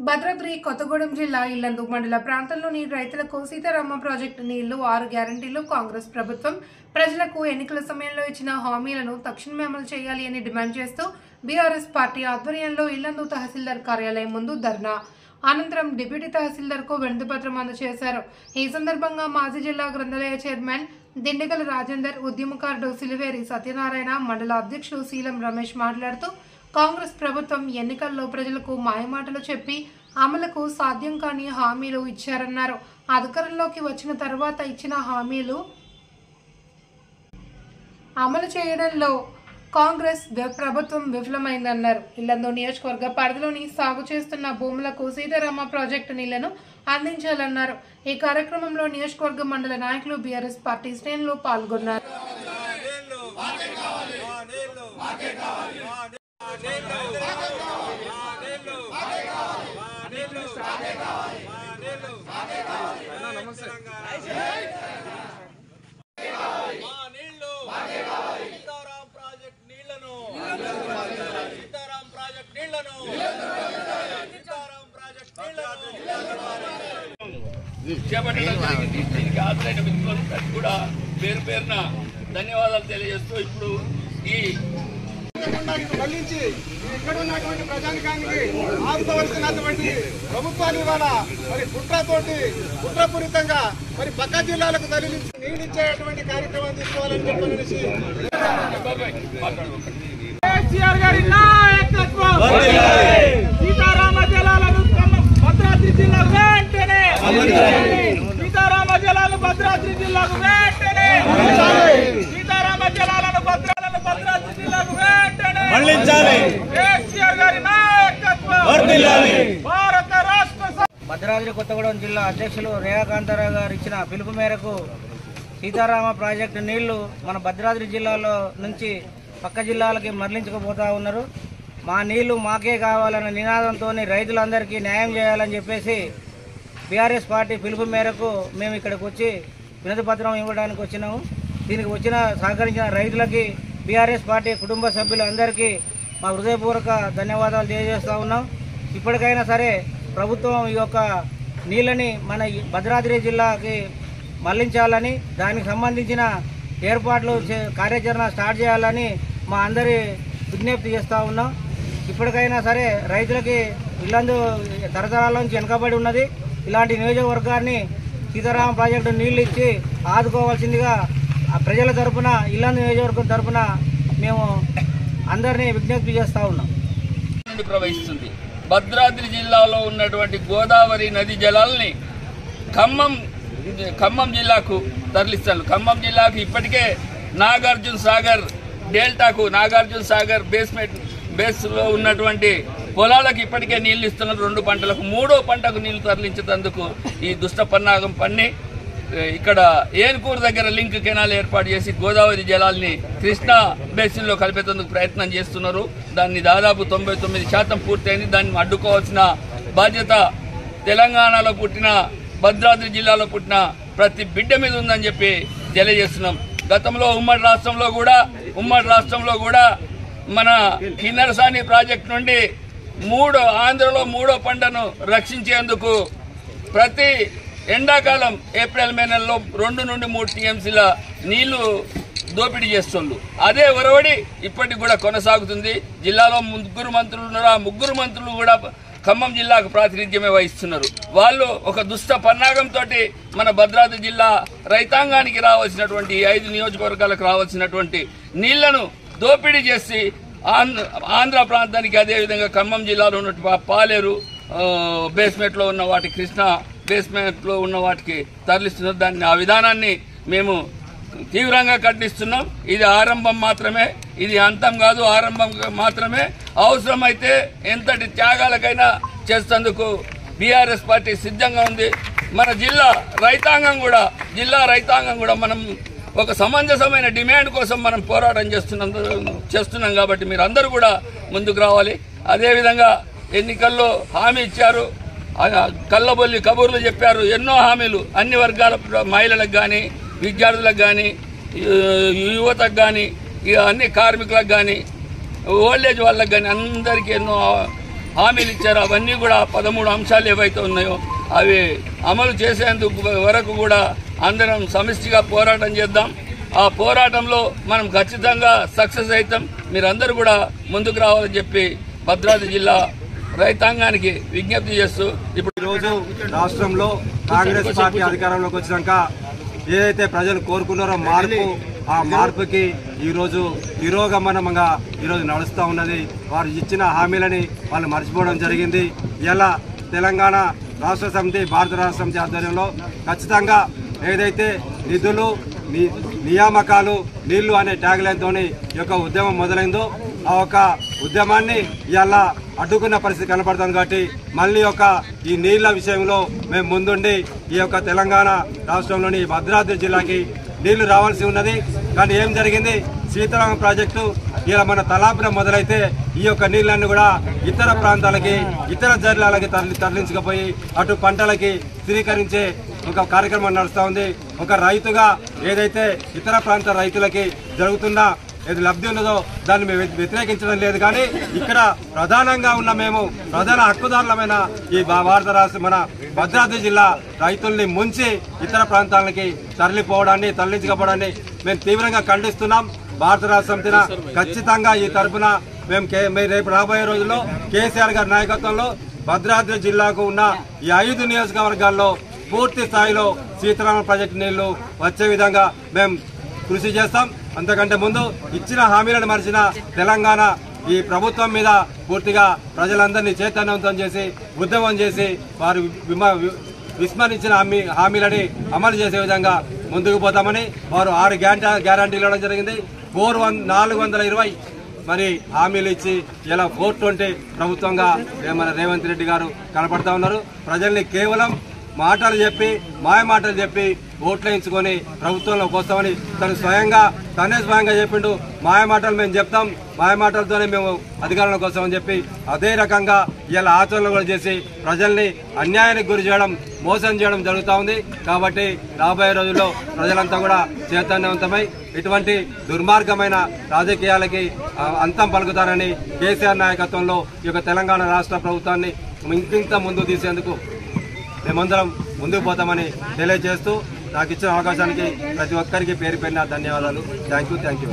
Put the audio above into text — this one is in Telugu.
భద్రాద్రి కొత్తగూడెం జిల్లా ఇల్లందు మండల ప్రాంతంలోని రైతులకు సీతారామ ప్రాజెక్టు నీళ్లు 6 గ్యారంటీలు కాంగ్రెస్ ప్రభుత్వం ప్రజలకు ఎన్నికల సమయంలో ఇచ్చిన హామీలను తక్షణమే అమలు చేయాలి అని డిమాండ్ చేస్తూ బీఆర్ఎస్ పార్టీ ఆధ్వర్యంలో ఇల్లందు తహసీల్దార్ కార్యాలయం ముందు ధర్నా అనంతరం డిప్యూటీ తహసీల్దార్కు వినతిపత్రం అందజేశారు। ఈ సందర్భంగా మాజీ జిల్లా గ్రంథాలయ చైర్మన్ దిండిగల రాజేందర్, ఉద్యమకారుడు సిలివేరి సత్యనారాయణ, మండల అధ్యక్షుడు శీలం రమేష్ మాట్లాడుతూ కాంగ్రెస్ ప్రభుత్వం ఎన్నికల్లో ప్రజలకు మాయమాటలు చెప్పి అమలుకు సాధ్యం కాని హామీలు ఇచ్చారన్నారు। అధికారంలోకి వచ్చిన తర్వాత ఇచ్చిన హామీలు అమలు చేయడంలో కాంగ్రెస్ ప్రభుత్వం విఫలమైందన్నారు। ఇల్లందు నియోజకవర్గ పరిధిలోని సాగు చేస్తున్న భూములకు సీతారామ ప్రాజెక్టు నీళ్లను అందించాలన్నారు। ఈ కార్యక్రమంలో నియోజకవర్గ మండల నాయకులు, బీఆర్ఎస్ పార్టీ శ్రేణులు పాల్గొన్నారు। దీనికి ఆదరైన మిత్రులందరికీ కూడా పేరు పేరున ధన్యవాదాలు తెలియజేస్తూ ఇప్పుడు ఈ మళ్లించి ఇక్కడ ఉన్నటువంటి ప్రజానికానికి ఆదుకోవలసినటువంటి ప్రభుత్వాన్ని ఇవాళ మరి కుట్రపూరితంగా మరి పక్క జిల్లాలకు తరలించి నీళ్ళిచ్చేటువంటి కార్యక్రమం తీసుకోవాలని చెప్పనేసి కేసీఆర్ గారి నాయకత్వం సీతారామ జలాలను భద్రాద్రి జిల్లాకు వెంటనే సీతారామ జలాలు భద్రాద్రి జిల్లాకు వెంటనే సీతారామ జలాలను భద్రాద్రి జిల్లాకు వెంటనే మళ్లించాలి। కేసీఆర్ గారి నాయకత్వం వర్ధిల్లాలి। భారత రాష్ట్ర భద్రాద్రి కొత్తగూడెం జిల్లా అధ్యక్షులు రేఖాకాంతారావు గారు ఇచ్చిన పిలుపు మేరకు సీతారామ ప్రాజెక్టు నీళ్లు మన భద్రాద్రి జిల్లాలో నుంచి పక్క జిల్లాలకి మరలించకపోతా ఉన్నారు। మా నీళ్లు మాకే కావాలన్న నినాదంతో రైతులందరికీ న్యాయం చేయాలని చెప్పేసి బీఆర్ఎస్ పార్టీ పిలుపు మేరకు మేము ఇక్కడికి వచ్చి వినతి పత్రం ఇవ్వడానికి వచ్చినాము। దీనికి సహకరించిన రైతులకి, బీఆర్ఎస్ పార్టీ కుటుంబ సభ్యులందరికీ మా హృదయపూర్వక ధన్యవాదాలు తెలియజేస్తూ ఉన్నాం। ఇప్పటికైనా సరే ప్రభుత్వం ఈ యొక్క నీళ్ళని మన భద్రాద్రి జిల్లాకి మళ్లించాలని, దానికి సంబంధించిన ఏర్పాట్లు కార్యాచరణ స్టార్ట్ చేయాలని మా అందరి విజ్ఞప్తి చేస్తూ ఉన్నాం। ఇప్పటికైనా సరే రైతులకి ఇల్లందు తరతరాల నుంచి వెనుకబడి ఉన్నది, ఇలాంటి నియోజకవర్గాన్ని సీతారామ ప్రాజెక్టు నీళ్లు ఇచ్చి ఆదుకోవాల్సిందిగా ప్రజల తరఫున, ఇల్లందు నియోజకవర్గం తరఫున మేము అందరినీ విజ్ఞప్తి చేస్తూ ఉన్నాం। ప్రవహిస్తుంది భద్రాద్రి జిల్లాలో ఉన్నటువంటి గోదావరి నది జలాల్ని ఖమ్మం జిల్లాకు తరలిస్తారు। ఖమ్మం జిల్లాకు ఇప్పటికే నాగార్జున సాగర్ డెల్టాకు, నాగార్జున సాగర్ బేస్లో ఉన్నటువంటి పొలాలకు ఇప్పటికే నీళ్లు ఇస్తున్నారు। 2 పంటలకు, 3వ పంటకు నీళ్లు తరలించేందుకు ఈ దుష్ట పన్నాగం పన్ని ఇక్కడ ఏనుకూరు దగ్గర లింక్ కెనాల్ ఏర్పాటు చేసి గోదావరి జలాల్ని కృష్ణా బేసిన్లో కలిపేందుకు ప్రయత్నం చేస్తున్నారు। దాన్ని దాదాపు 99% పూర్తయింది। దాన్ని అడ్డుకోవాల్సిన బాధ్యత తెలంగాణలో పుట్టిన, భద్రాద్రి జిల్లాలో పుట్టిన ప్రతి బిడ్డ మీద ఉందని చెప్పి తెలియజేస్తున్నాం। గతంలో ఉమ్మడి రాష్ట్రంలో కూడా మన కిన్నెరసాని ప్రాజెక్టు నుండి ఆంధ్రలో 3వ పంటను రక్షించేందుకు ప్రతి ఎండాకాలం ఏప్రిల్ మే నెలలో 2 నుండి 3 టీఎంసీల నీళ్లు దోపిడీ చేస్తున్నారు। అదే ఒరవడి ఇప్పటికి కూడా కొనసాగుతుంది। జిల్లాలో 3 మంత్రులు ఉన్నారు, ఆ 3 మంత్రులు కూడా ఖమ్మం జిల్లాకు ప్రాతినిధ్యమే వహిస్తున్నారు। వాళ్ళు ఒక దుష్ట పన్నాగంతో మన భద్రాద్రి జిల్లా రైతాంగానికి రావాల్సినటువంటి 5 నియోజకవర్గాలకు రావాల్సినటువంటి నీళ్లను దోపిడీ చేసి ఆంధ్ర ప్రాంతానికి, అదేవిధంగా ఖమ్మం జిల్లాలో ఉన్న పాలేరు బేస్మెంట్లో ఉన్న వాటి, కృష్ణా బేస్మెంట్లో ఉన్న వాటికి తరలిస్తున్నారు। ఆ విధానాన్ని మేము తీవ్రంగా ఖండిస్తున్నాం। ఇది ఆరంభం మాత్రమే, ఇది అంతం కాదు, ఆరంభం మాత్రమే। అవసరమైతే ఎంతటి త్యాగాలకైనా చేసేందుకు బీఆర్ఎస్ పార్టీ సిద్ధంగా ఉంది। మన జిల్లా రైతాంగం కూడా మనం ఒక సమంజసమైన డిమాండ్ కోసం మనం పోరాటం చేస్తున్నాం కాబట్టి మీరు అందరూ కూడా ముందుకు రావాలి। అదేవిధంగా ఎన్నికల్లో హామీ ఇచ్చారు, కళ్ళబొల్లి కబుర్లు చెప్పారు, ఎన్నో హామీలు అన్ని వర్గాల మహిళలకు కానీ, విద్యార్థులకు కానీ, యువతకు కానీ, అన్ని కార్మికులకు కానీ, ఓల్డేజ్ వాళ్ళకి కానీ అందరికీ ఎన్నో హామీలు ఇచ్చారో అవన్నీ కూడా 13 అంశాలు ఏవైతే ఉన్నాయో అవి అమలు చేసేందుకు వరకు కూడా అందరం సమిష్టిగా పోరాటం చేద్దాం. ఆ పోరాటంలో మనం ఖచ్చితంగా సక్సెస్ అవుతాం. మీరందరూ కూడా ముందుకు రావాలని చెప్పి భద్రాద్రి జిల్లా రైతాంగానికి విజ్ఞప్తి చేస్తూ ఇప్పుడు ఈరోజు రాష్ట్రంలో కాంగ్రెస్ పార్టీ అధికారంలోకి వచ్చినాక ఏదైతే ప్రజలు కోరుకున్నారో మార్పు, ఆ మార్పుకి ఈరోజు తిరోగమనంగా ఈరోజు నడుస్తూ ఉన్నది. వారు ఇచ్చిన హామీలని వాళ్ళు మర్చిపోవడం జరిగింది. ఇలా తెలంగాణ రాష్ట్ర సమితి, భారత రాష్ట్ర సమితి ఆధ్వర్యంలో ఖచ్చితంగా ఏదైతే నిధులు, నియామకాలు, నీళ్లు అనే ట్యాగ్ లైన్తోని ఈ యొక్క ఉద్యమం మొదలైందో ఆ ఒక ఉద్యమాన్ని ఇలా అడ్డుకున్న పరిస్థితి కనపడుతుంది. కాబట్టి మళ్ళీ ఈ నీళ్ల విషయంలో మేము ముందుండి ఈ యొక్క తెలంగాణ రాష్ట్రంలోని భద్రాద్రి జిల్లాకి నీళ్లు రావాల్సి ఉన్నది. కానీ ఏం జరిగింది, సీతారామ ప్రాజెక్టు ఇలా మన తలాపున మొదలైతే ఈ యొక్క నీళ్లన్నీ కూడా ఇతర ప్రాంతాలకి, ఇతర జిల్లాలకి తరలించకపోయి అటు పంటలకి స్థిరీకరించే ఒక కార్యక్రమం నడుస్తూ ఉంది. ఒక రైతుగా ఏదైతే ఇతర ప్రాంత రైతులకి జరుగుతున్న ఏది లబ్ధి ఉన్నదో దాన్ని మేము వ్యతిరేకించడం లేదు. కానీ ఇక్కడ ప్రధానంగా ఉన్న మేము ప్రధాన హక్కుదారులమైన ఈ భారత రాష్ట్ర మన భద్రాద్రి జిల్లా రైతుల్ని ముంచి ఇతర ప్రాంతాలకి తరలించకపోవడాన్ని మేము తీవ్రంగా ఖండిస్తున్నాం. భారత రాష్ట్ర సమితిన ఖచ్చితంగా ఈ తరఫున మేము రేపు రాబోయే రోజుల్లో కేసీఆర్ గారి నాయకత్వంలో భద్రాద్రి జిల్లాకు ఉన్న ఈ 5 నియోజకవర్గాల్లో పూర్తి స్థాయిలో సీతారామ ప్రాజెక్టు నీళ్లు వచ్చే విధంగా మేము కృషి చేస్తాం. అంతకంటే ముందు ఇచ్చిన హామీలను మరిచిన తెలంగాణ ఈ ప్రభుత్వం మీద పూర్తిగా ప్రజలందరినీ చైతన్యవంతం చేసి ఉద్యమం చేసి వారు విస్మరించిన హామీలని అమలు చేసే విధంగా ముందుకు పోతామని వారు 6 గ్యారంటీలు ఇవ్వడం జరిగింది. 420 మరి హామీలు ఇచ్చి ఇలా 420 ప్రభుత్వంగా మన రేవంత్ రెడ్డి గారు కనపడతా ఉన్నారు. ప్రజల్ని కేవలం మాటలు చెప్పి, మాయ మాటలు చెప్పి ఓట్లేయించుకొని ప్రభుత్వంలోకి వస్తామని తనే స్వయంగా చెప్పిండు. మాయ మాటలు మేము చెప్తాం, మాయ మాటలతోనే మేము అధికారంలోకి వస్తామని చెప్పి అదే రకంగా ఇలా ఆచరణలు కూడా చేసి ప్రజల్ని అన్యాయానికి గురి చేయడం, మోసం చేయడం జరుగుతూ ఉంది. కాబట్టి రాబోయే రోజుల్లో ప్రజలంతా కూడా చైతన్యవంతమై ఇటువంటి దుర్మార్గమైన రాజకీయాలకి అంతం పలుకుతారని కేసీఆర్ నాయకత్వంలో ఈ యొక్క తెలంగాణ రాష్ట్ర ప్రభుత్వాన్ని ఇంకింత ముందుకు తీసేందుకు మేమందరం ముందుకు పోతామని తెలియజేస్తూ నాకు ఇచ్చిన అవకాశానికి ప్రతి ఒక్కరికి పేరు పేరున ధన్యవాదాలు. Thank you.